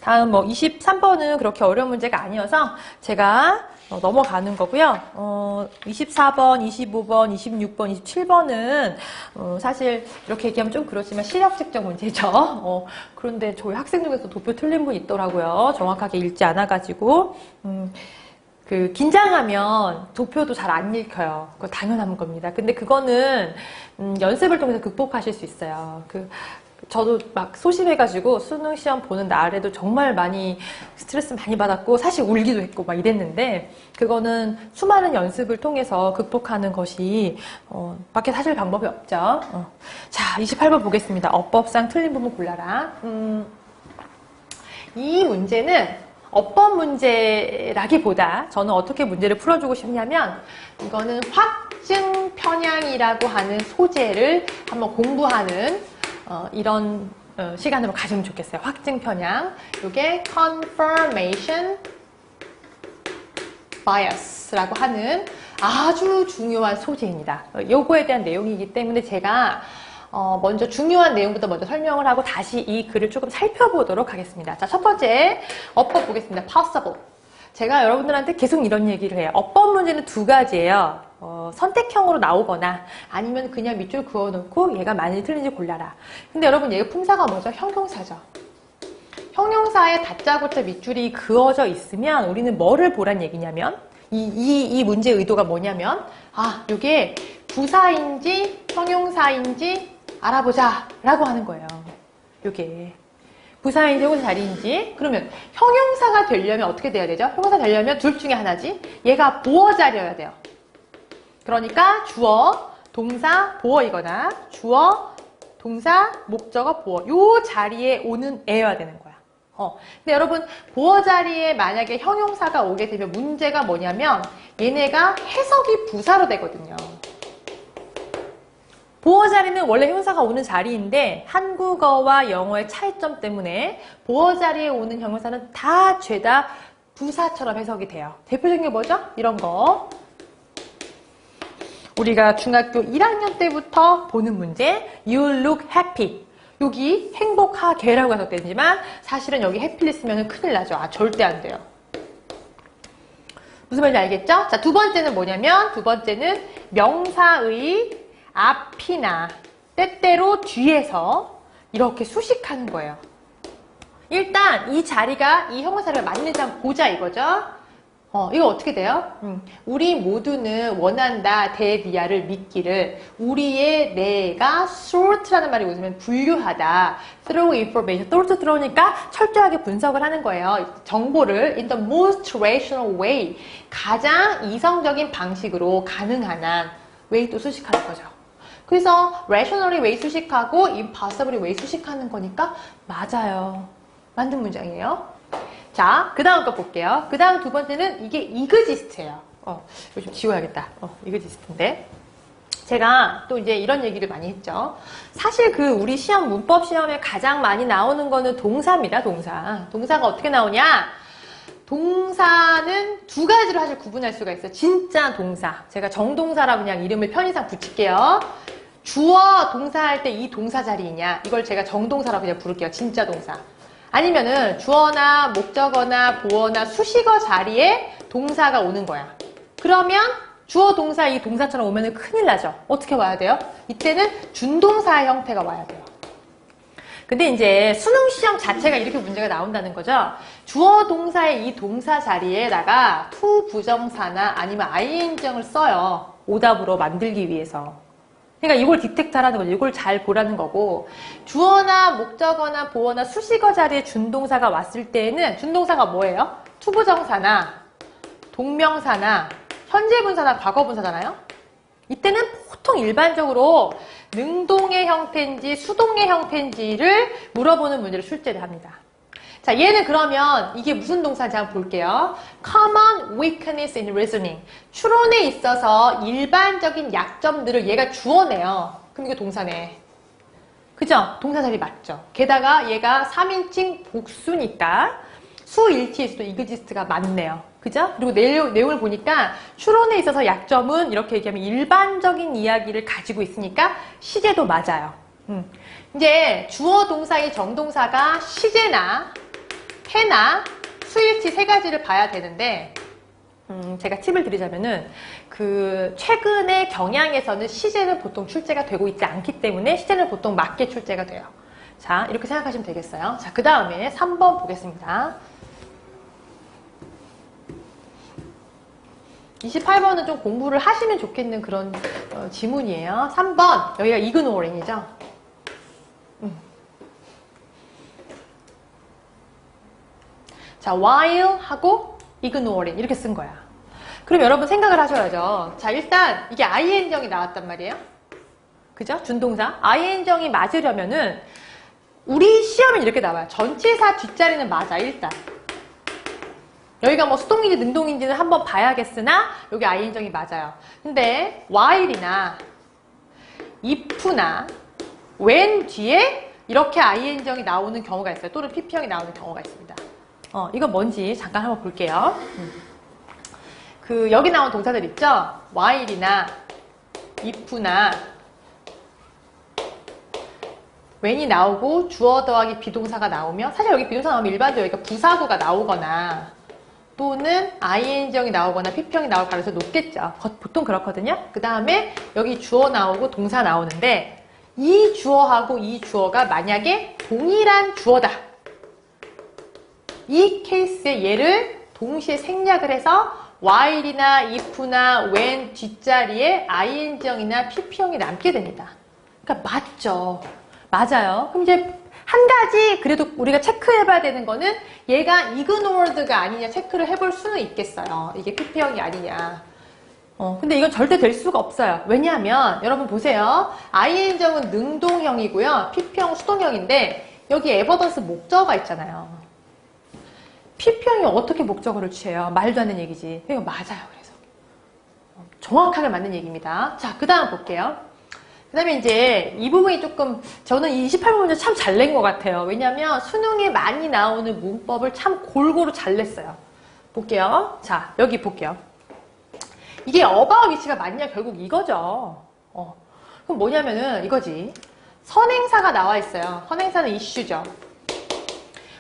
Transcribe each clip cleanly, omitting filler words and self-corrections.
다음 뭐 23번은 그렇게 어려운 문제가 아니어서 제가 넘어가는 거고요. 24번, 25번, 26번, 27번은 사실 이렇게 얘기하면 좀 그렇지만 실력 측정 문제죠. 그런데 저희 학생 중에서 도표 틀린 분 있더라고요. 정확하게 읽지 않아가지고. 긴장하면 도표도 잘 안 읽혀요. 그거 당연한 겁니다. 근데 그거는 연습을 통해서 극복하실 수 있어요. 저도 막 소심해가지고 수능 시험 보는 날에도 정말 많이 스트레스 많이 받았고 사실 울기도 했고 막 이랬는데 그거는 수많은 연습을 통해서 극복하는 것이 밖에 사실 방법이 없죠. 자, 28번 보겠습니다. 어법상 틀린 부분 골라라. 이 문제는 어법 문제라기보다 저는 어떻게 문제를 풀어주고 싶냐면 이거는 확증 편향이라고 하는 소재를 한번 공부하는 이런 시간으로 가지면 좋겠어요. 확증 편향. 이게 confirmation bias라고 하는 아주 중요한 소재입니다. 요거에 대한 내용이기 때문에 제가 먼저 중요한 내용부터 먼저 설명을 하고 다시 이 글을 조금 살펴보도록 하겠습니다. 자, 첫 번째 어법 보겠습니다. possible. 제가 여러분들한테 계속 이런 얘기를 해요. 어법 문제는 두 가지예요. 선택형으로 나오거나 아니면 그냥 밑줄 그어놓고 얘가 많이 틀린지 골라라. 근데 여러분 얘가 품사가 뭐죠? 형용사죠. 형용사에 다짜고짜 밑줄이 그어져 있으면 우리는 뭐를 보란 얘기냐면 이 문제의 의도가 뭐냐면 이게 부사인지 형용사인지 알아보자 라고 하는 거예요. 요게 부사인지 형용사 자리인지. 그러면 형용사가 되려면 어떻게 돼야 되죠? 형용사 되려면 둘 중에 하나지. 얘가 보어 자리여야 돼요. 그러니까 주어, 동사, 보어이거나 주어, 동사, 목적어, 보어 요 자리에 오는 애여야 되는 거야. 근데 여러분 보어 자리에 만약에 형용사가 오게 되면 문제가 뭐냐면 얘네가 해석이 부사로 되거든요. 보어 자리는 원래 형용사가 오는 자리인데 한국어와 영어의 차이점 때문에 보어 자리에 오는 형용사는 다 죄다 부사처럼 해석이 돼요. 대표적인 게 뭐죠? 이런 거. 우리가 중학교 1학년 때부터 보는 문제 You look happy. 여기 행복하게라고 해석되지만 사실은 여기 happy를 쓰면 큰일 나죠. 절대 안 돼요. 무슨 말인지 알겠죠? 자, 두 번째는 뭐냐면 두 번째는 명사의 앞이나 때때로 뒤에서 이렇게 수식하는 거예요. 일단 이 자리가 이 형용사를 맞는지 한번 보자 이거죠. 이거 어떻게 돼요? 우리 모두는 원한다 대비아를 믿기를 우리의 뇌가 sort라는 말이 무슨 분류하다 through information sort 들어오니까 철저하게 분석을 하는 거예요. 정보를 in the most rational way 가장 이성적인 방식으로 가능한 한 way 또 수식하는 거죠. 그래서 rationally way 수식하고 impossibly way 수식하는 거니까 맞아요. 만든 문장이에요. 자, 그 다음 거 볼게요. 그 다음 두 번째는 이게 이그지스트예요. 이거 좀 지워야겠다. 이그지스트인데. 제가 또 이제 이런 얘기를 많이 했죠. 사실 우리 시험, 문법 시험에 가장 많이 나오는 거는 동사입니다, 동사. 동사가 어떻게 나오냐? 동사는 두 가지로 사실 구분할 수가 있어요. 진짜 동사. 제가 정동사라고 그냥 이름을 편의상 붙일게요. 주어 동사 할 때 이 동사 자리이냐? 이걸 제가 정동사라고 그냥 부를게요. 진짜 동사. 아니면은 주어나 목적어나 보어나 수식어 자리에 동사가 오는 거야. 그러면 주어 동사 이 동사처럼 오면은 큰일 나죠. 어떻게 와야 돼요? 이때는 준동사의 형태가 와야 돼요. 근데 이제 수능 시험 자체가 이렇게 문제가 나온다는 거죠. 주어 동사의 이 동사 자리에다가 to 부정사나 아니면 ing을 써요. 오답으로 만들기 위해서. 그러니까 이걸 디텍트하라는 거죠. 이걸 잘 보라는 거고 주어나 목적어나 보어나 수식어 자리에 준동사가 왔을 때에는 준동사가 뭐예요? 투부정사나 동명사나 현재분사나 과거분사잖아요. 이때는 보통 일반적으로 능동의 형태인지 수동의 형태인지를 물어보는 문제를 출제를 합니다. 자, 얘는 그러면 이게 무슨 동사인지 한번 볼게요. Common weakness in reasoning. 추론에 있어서 일반적인 약점들을 얘가 주어내요. 그럼 이거 동사네. 그죠? 동사 자리 맞죠? 게다가 얘가 3인칭 복수니까 수일치에서도 이그지스트가 맞네요. 그죠? 그리고 내용을 보니까 추론에 있어서 약점은 이렇게 얘기하면 일반적인 이야기를 가지고 있으니까 시제도 맞아요. 이제 주어 동사의 정동사가 시제나 해나 스위치 세 가지를 봐야 되는데, 제가 팁을 드리자면은, 최근의 경향에서는 시제는 보통 출제가 되고 있지 않기 때문에 시제는 보통 맞게 출제가 돼요. 자, 이렇게 생각하시면 되겠어요. 자, 그 다음에 3번 보겠습니다. 28번은 좀 공부를 하시면 좋겠는 그런 지문이에요. 3번, 여기가 ignoring이죠. 자, while 하고 ignoring 이렇게 쓴 거야. 그럼 여러분 생각을 하셔야죠. 자, 일단 이게 ing정이 나왔단 말이에요. 그죠? 준동사. ing정이 맞으려면은 우리 시험은 이렇게 나와요. 전치사 뒷자리는 맞아, 일단. 여기가 뭐 수동인지 능동인지는 한번 봐야겠으나 여기 ing정이 맞아요. 근데 while이나 if나 when 뒤에 이렇게 ing정이 나오는 경우가 있어요. 또는 pp형이 나오는 경우가 있습니다. 이건 뭔지 잠깐 한번 볼게요. 여기 나온 동사들 있죠? while이나 if나 when이 나오고 주어 더하기 비동사가 나오면, 사실 여기 비동사 나오면 일반적으로 여기가 부사구가 나오거나 또는 ing형이 나오거나 pp형이 나올 가능성이 높겠죠. 보통 그렇거든요. 그 다음에 여기 주어 나오고 동사 나오는데, 이 주어하고 이 주어가 만약에 동일한 주어다. 이 케이스에 얘를 동시에 생략을 해서 while이나 if나 when 뒷자리에 ing형이나 pp형이 남게 됩니다. 그러니까 맞죠. 맞아요. 그럼 이제 한 가지 그래도 우리가 체크해봐야 되는 거는 얘가 ignored가 아니냐 체크를 해볼 수는 있겠어요. 이게 pp형이 아니냐. 근데 이건 절대 될 수가 없어요. 왜냐하면 여러분 보세요. ing형은 능동형이고요. pp형은 수동형인데 여기 에버던스 목적어가 있잖아요. pp형이 어떻게 목적어를 취해요? 말도 안 되는 얘기지. 이거 맞아요. 그래서 정확하게 맞는 얘기입니다. 자, 그 다음 볼게요. 그 다음에 이제 이 부분이 조금, 저는 이 28번 문제 참 잘 낸 것 같아요. 왜냐면 수능에 많이 나오는 문법을 참 골고루 잘 냈어요. 볼게요. 자, 여기 볼게요. 이게 about 위치가 맞냐? 결국 이거죠. 그럼 뭐냐면은 이거지. 선행사가 나와 있어요. 선행사는 이슈죠.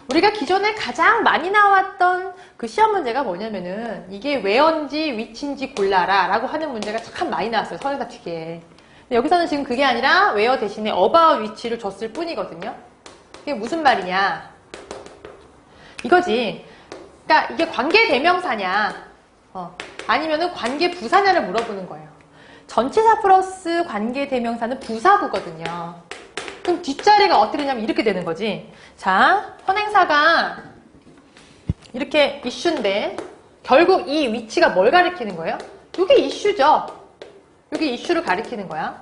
우리가 기존에 가장 많이 나왔던 그 시험 문제가 뭐냐면은 이게 where인지 which인지 골라라 라고 하는 문제가 참 많이 나왔어요. 선행사 특이에. 여기서는 지금 그게 아니라 where 대신에 about which를 줬을 뿐이거든요. 이게 무슨 말이냐? 이거지. 그러니까 이게 관계대명사냐, 아니면은 관계부사냐를 물어보는 거예요. 전치사 플러스 관계대명사는 부사구거든요. 그럼 뒷자리가 어떻게 되냐면 이렇게 되는 거지. 자, 선행사가 이렇게 이슈인데 결국 이 위치가 뭘 가리키는 거예요? 이게 이슈죠. 이게 이슈를 가리키는 거야.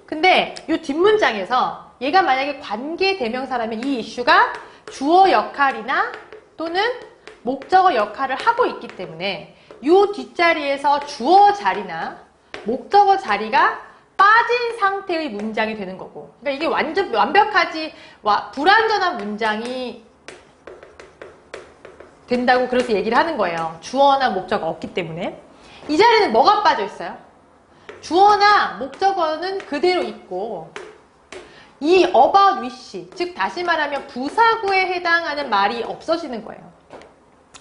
근데 이 뒷문장에서 얘가 만약에 관계대명사라면 이 이슈가 주어 역할이나 또는 목적어 역할을 하고 있기 때문에 이 뒷자리에서 주어 자리나 목적어 자리가 빠진 상태의 문장이 되는 거고, 그러니까 이게 완전 완벽하지 불완전한 문장이 된다고 그래서 얘기를 하는 거예요. 주어나 목적어 없기 때문에. 이 자리는 뭐가 빠져 있어요? 주어나 목적어는 그대로 있고 이 about which, 즉 다시 말하면 부사구에 해당하는 말이 없어지는 거예요.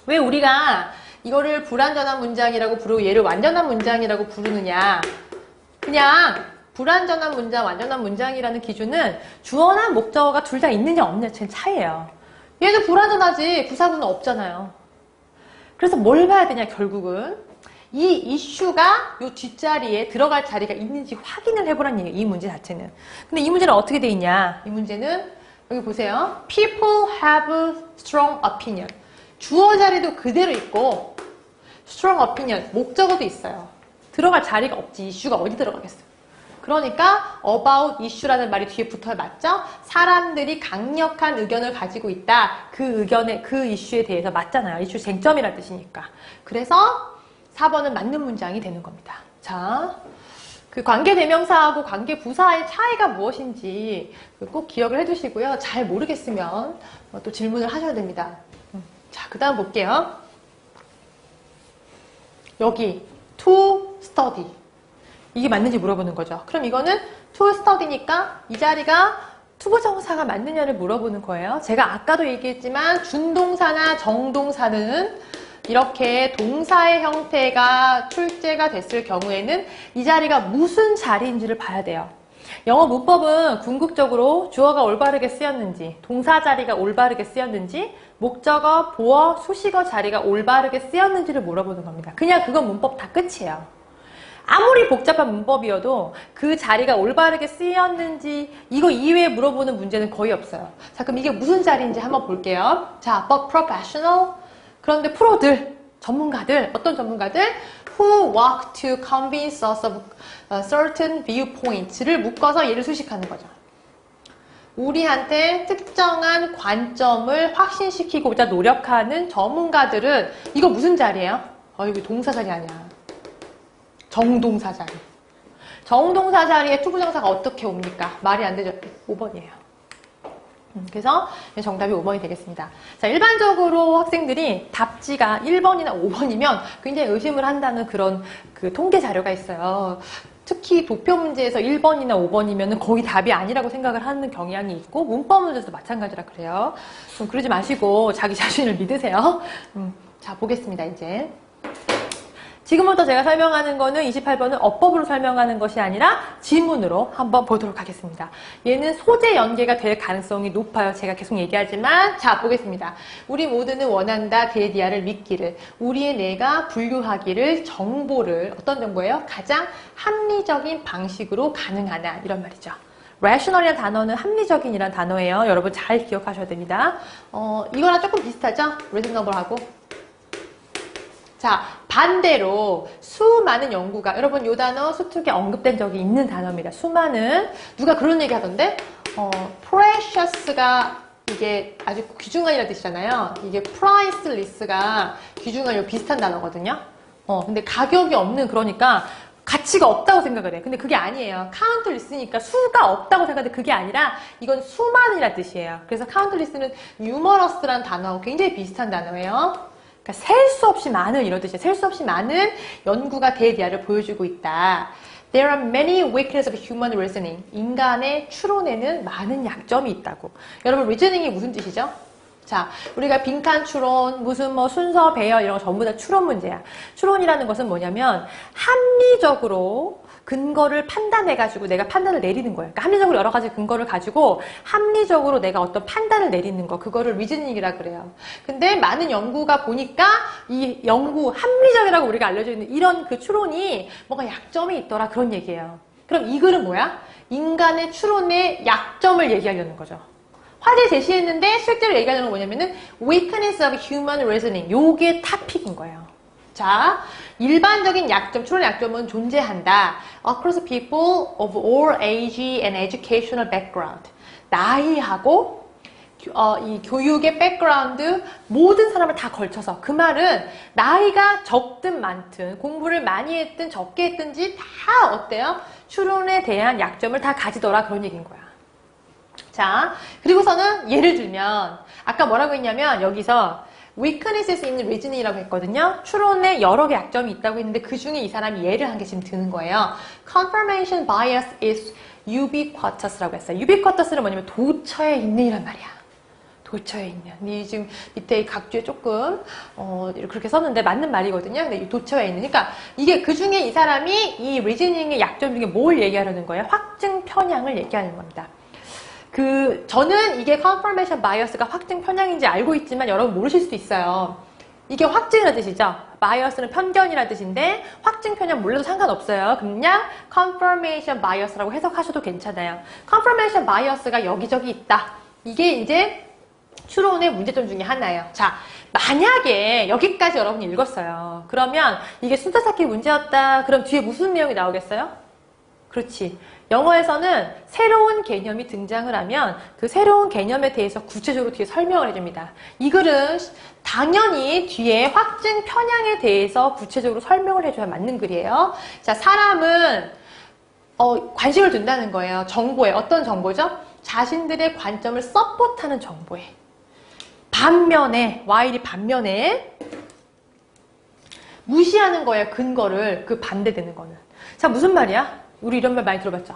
왜 우리가 이거를 불완전한 문장이라고 부르고 얘를 완전한 문장이라고 부르느냐? 그냥 불완전한 문장, 완전한 문장이라는 기준은 주어나 목적어가 둘 다 있느냐 없느냐 제 차이예요. 얘는 불완전하지 부사구는 없잖아요. 그래서 뭘 봐야 되냐 결국은 이 이슈가 이 뒷자리에 들어갈 자리가 있는지 확인을 해보라는 얘기예요. 이 문제 자체는. 근데 이 문제는 어떻게 돼 있냐? 이 문제는 여기 보세요. People have strong opinion. 주어 자리도 그대로 있고 strong opinion, 목적어도 있어요. 들어갈 자리가 없지. 이슈가 어디 들어가겠어요. 그러니까 about issue라는 말이 뒤에 붙어야 맞죠? 사람들이 강력한 의견을 가지고 있다. 그 의견에, 그 이슈에 대해서 맞잖아요. 이슈 쟁점이라는 뜻이니까. 그래서 4번은 맞는 문장이 되는 겁니다. 자, 그 관계대명사하고 관계부사의 차이가 무엇인지 꼭 기억을 해두시고요. 잘 모르겠으면 또 질문을 하셔야 됩니다. 자, 그 다음 볼게요. 여기 to study 이게 맞는지 물어보는 거죠. 그럼 이거는 to study니까 이 자리가 투부정사가 맞느냐를 물어보는 거예요. 제가 아까도 얘기했지만 준동사나 정동사는 이렇게 동사의 형태가 출제가 됐을 경우에는 이 자리가 무슨 자리인지를 봐야 돼요. 영어 문법은 궁극적으로 주어가 올바르게 쓰였는지, 동사 자리가 올바르게 쓰였는지, 목적어, 보어, 수식어 자리가 올바르게 쓰였는지를 물어보는 겁니다. 그냥 그건 문법 다 끝이에요. 아무리 복잡한 문법이어도 그 자리가 올바르게 쓰였는지 이거 이외에 물어보는 문제는 거의 없어요. 자, 그럼 이게 무슨 자리인지 한번 볼게요. 자, but professional. 그런데 프로들, 전문가들, 어떤 전문가들? Who work to convince us of certain viewpoints를 묶어서 얘를 수식하는 거죠. 우리한테 특정한 관점을 확신시키고자 노력하는 전문가들은 이거 무슨 자리예요? 이거 동사 자리 아니야. 정동사 자리. 정동사 자리에 투부정사가 어떻게 옵니까? 말이 안 되죠. 5번이에요. 그래서 정답이 5번이 되겠습니다. 자, 일반적으로 학생들이 답지가 1번이나 5번이면 굉장히 의심을 한다는 그런 그 통계 자료가 있어요. 특히 도표 문제에서 1번이나 5번이면 거의 답이 아니라고 생각을 하는 경향이 있고 문법 문제에서도 마찬가지라 그래요. 그러지 마시고 자기 자신을 믿으세요. 자, 보겠습니다, 이제. 지금부터 제가 설명하는 거는 28번은 어법으로 설명하는 것이 아니라 지문으로 한번 보도록 하겠습니다. 얘는 소재 연계가 될 가능성이 높아요. 제가 계속 얘기하지만 자, 보겠습니다. 우리 모두는 원한다 데디아를 믿기를, 우리의 뇌가 분류하기를, 정보를 어떤 정보예요? 가장 합리적인 방식으로 가능하나, 이런 말이죠. rational이라는 단어는 합리적인이라는 단어예요. 여러분 잘 기억하셔야 됩니다. 이거랑 조금 비슷하죠? reasonable하고. 자, 반대로 수많은 연구가, 여러분 이 단어 수특에 언급된 적이 있는 단어입니다. 수많은, 누가 그런 얘기 하던데 precious가 이게 아주 귀중한이라는 뜻이잖아요. 이게 priceless가 귀중한 비슷한 단어거든요. 근데 가격이 없는, 그러니까 가치가 없다고 생각을 해. 근데 그게 아니에요. countless니까 수가 없다고 생각하는데 그게 아니라 이건 수많은이라는 뜻이에요. 그래서 countless는 numerous라는 단어하고 굉장히 비슷한 단어예요. 그러니까 셀 수 없이 많은, 이런 뜻이에요. 셀 수 없이 많은 연구가 데디아를 보여주고 있다. There are many weaknesses of human reasoning. 인간의 추론에는 많은 약점이 있다고. 여러분, reasoning이 무슨 뜻이죠? 자, 우리가 빈칸 추론, 무슨 뭐 순서, 배열 이런 거 전부 다 추론 문제야. 추론이라는 것은 뭐냐면 합리적으로 근거를 판단해가지고 내가 판단을 내리는 거예요. 그러니까 합리적으로 여러 가지 근거를 가지고 합리적으로 내가 어떤 판단을 내리는 거, 그거를 리즈닝이라고 그래요. 근데 많은 연구가 보니까 이 연구, 합리적이라고 우리가 알려져 있는 이런 그 추론이 뭔가 약점이 있더라, 그런 얘기예요. 그럼 이 글은 뭐야? 인간의 추론의 약점을 얘기하려는 거죠. 화제 제시했는데 실제로 얘기하는 건 뭐냐면은 weakness of human reasoning, 요게 토픽인 거예요. 자, 일반적인 약점, 추론 약점은 존재한다. Across people of all age and educational background. 나이하고 이 교육의 백그라운드, 모든 사람을 다 걸쳐서. 그 말은 나이가 적든 많든 공부를 많이 했든 적게 했든지 다 어때요? 추론에 대한 약점을 다 가지더라, 그런 얘기인 거야. 자, 그리고서는 예를 들면 아까 뭐라고 했냐면 여기서 weaknesses in reasoning이라고 했거든요. 추론에 여러 개 약점이 있다고 했는데 그 중에 이 사람이 예를 한 개 지금 드는 거예요. Confirmation bias is ubiquitous라고 했어요. ubiquitous는 뭐냐면 도처에 있는 이란 말이야. 도처에 있는. 이 지금 밑에 각주에 조금 그렇게 썼는데 맞는 말이거든요. 근데 이 도처에 있는. 그러니까 이게 그 중에 이 사람이 이 reasoning의 약점 중에 뭘 얘기하려는 거예요? 확증 편향을 얘기하는 겁니다. 저는 이게 confirmation bias가 확증 편향인지 알고 있지만 여러분 모르실 수도 있어요. 이게 확증이라는 뜻이죠. bias는 편견이라는 뜻인데 확증 편향 몰라도 상관없어요. 그냥 confirmation bias라고 해석하셔도 괜찮아요. confirmation bias가 여기저기 있다. 이게 이제 추론의 문제점 중에 하나예요. 자, 만약에 여기까지 여러분이 읽었어요. 그러면 이게 순서 찾기 문제였다. 그럼 뒤에 무슨 내용이 나오겠어요? 그렇지. 영어에서는 새로운 개념이 등장을 하면 그 새로운 개념에 대해서 구체적으로 뒤에 설명을 해줍니다. 이 글은 당연히 뒤에 확증 편향에 대해서 구체적으로 설명을 해줘야 맞는 글이에요. 자, 사람은 관심을 둔다는 거예요. 정보에. 어떤 정보죠? 자신들의 관점을 서포트하는 정보에. 반면에, while이 반면에 무시하는 거예요. 근거를. 그 반대되는 거는. 자, 무슨 말이야? 우리 이런 말 많이 들어봤죠.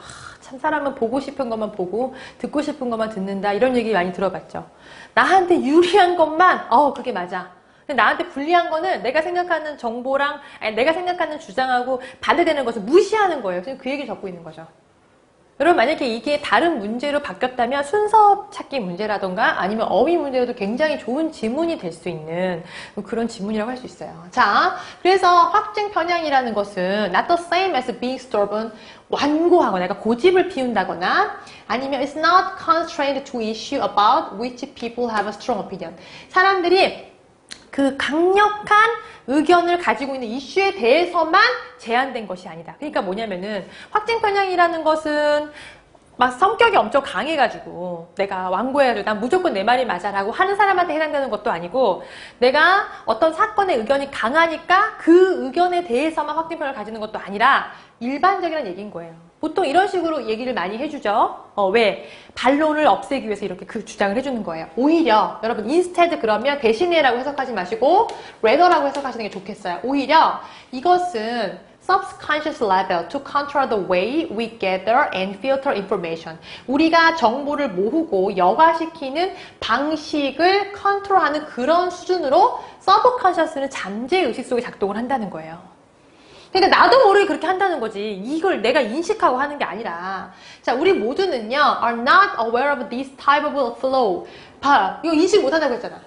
참 사람은 보고 싶은 것만 보고 듣고 싶은 것만 듣는다 이런 얘기 많이 들어봤죠. 나한테 유리한 것만 그게 맞아. 근데 나한테 불리한 거는 내가 생각하는 정보랑 내가 생각하는 주장하고 반대되는 것을 무시하는 거예요. 지금 그 얘기를 적고 있는 거죠. 여러분 만약에 이게 다른 문제로 바뀌었다면 순서 찾기 문제라던가 아니면 어휘 문제로도 굉장히 좋은 지문이 될 수 있는 그런 지문이라고 할 수 있어요. 자, 그래서 확증 편향이라는 것은 not the same as being stubborn, 완고하거나 내가 고집을 피운다거나 아니면 it's not constrained to issue about which people have a strong opinion. 사람들이 그 강력한 의견을 가지고 있는 이슈에 대해서만 제한된 것이 아니다. 그러니까 뭐냐면은 확증 편향이라는 것은 막 성격이 엄청 강해가지고 내가 완고해가지고 난 무조건 내 말이 맞아라고 하는 사람한테 해당되는 것도 아니고 내가 어떤 사건의 의견이 강하니까 그 의견에 대해서만 확증 편향을 가지는 것도 아니라 일반적이라는 얘기인 거예요. 보통 이런 식으로 얘기를 많이 해주죠. 왜? 반론을 없애기 위해서 이렇게 그 주장을 해주는 거예요. 오히려 여러분 instead 그러면 대신에라고 해석하지 마시고 rather라고 해석하시는 게 좋겠어요. 오히려 이것은 subconscious level to control the way we gather and filter information. 우리가 정보를 모으고 여과시키는 방식을 컨트롤하는 그런 수준으로 subconscious는 잠재의식 속에 작동을 한다는 거예요. 그러니까 나도 모르게 그렇게 한다는 거지. 이걸 내가 인식하고 하는 게 아니라. 자, 우리 모두는요, are not aware of this type of flow. 봐, 이거 인식 못한다고 했잖아.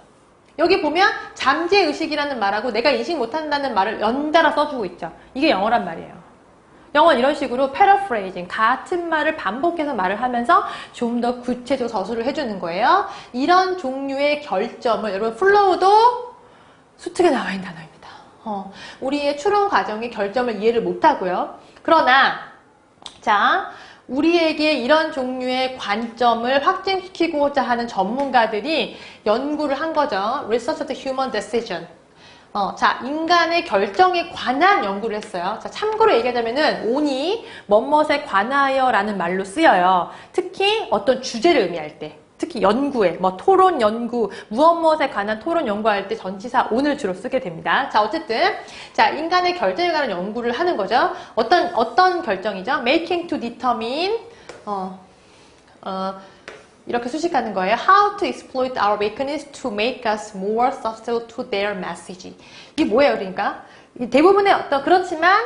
여기 보면 잠재의식이라는 말하고 내가 인식 못한다는 말을 연달아 써주고 있죠. 이게 영어란 말이에요. 영어는 이런 식으로 paraphrasing, 같은 말을 반복해서 말을 하면서 좀 더 구체적으로 서술을 해주는 거예요. 이런 종류의 결점을 여러분 flow도 수특에 나와 있는 단어입니다. 우리의 추론 과정의 결점을 이해를 못하고요. 그러나 자, 우리에게 이런 종류의 관점을 확증시키고자 하는 전문가들이 연구를 한 거죠. Research of the Human Decision. 자, 인간의 결정에 관한 연구를 했어요. 자, 참고로 얘기하자면은 on이 뭐뭇에 관하여 라는 말로 쓰여요. 특히 어떤 주제를 의미할 때. 특히 연구에, 뭐 토론 연구, 무엇에 관한 토론 연구할 때 전치사 on을 주로 쓰게 됩니다. 자, 어쨌든 자, 인간의 결정에 관한 연구를 하는 거죠. 어떤 결정이죠? Making to determine 이렇게 수식하는 거예요. How to exploit our weakness to make us more susceptible to their message. 이게 뭐예요, 그러니까? 대부분의 그렇지만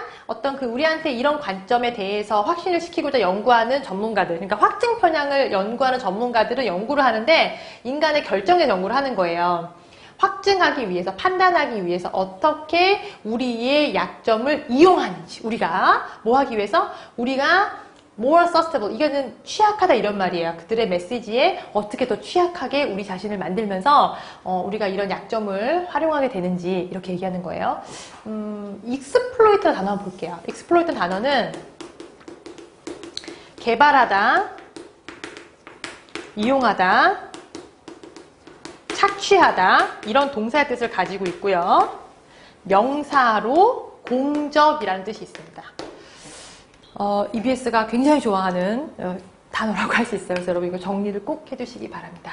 그 우리한테 이런 관점에 대해서 확신을 시키고자 연구하는 전문가들, 그러니까 확증 편향을 연구하는 전문가들은 연구를 하는데 인간의 결정에 연구를 하는 거예요. 확증하기 위해서, 판단하기 위해서 어떻게 우리의 약점을 이용하는지, 우리가 뭐 하기 위해서? 우리가 more susceptible, 이거는 취약하다 이런 말이에요. 그들의 메시지에 어떻게 더 취약하게 우리 자신을 만들면서 우리가 이런 약점을 활용하게 되는지 이렇게 얘기하는 거예요. exploit 단어 한번 볼게요. exploit 단어는 개발하다, 이용하다, 착취하다 이런 동사의 뜻을 가지고 있고요. 명사로 공적이라는 뜻이 있습니다. EBS가 굉장히 좋아하는 단어라고 할 수 있어요. 그래서 여러분 이거 정리를 꼭 해주시기 바랍니다.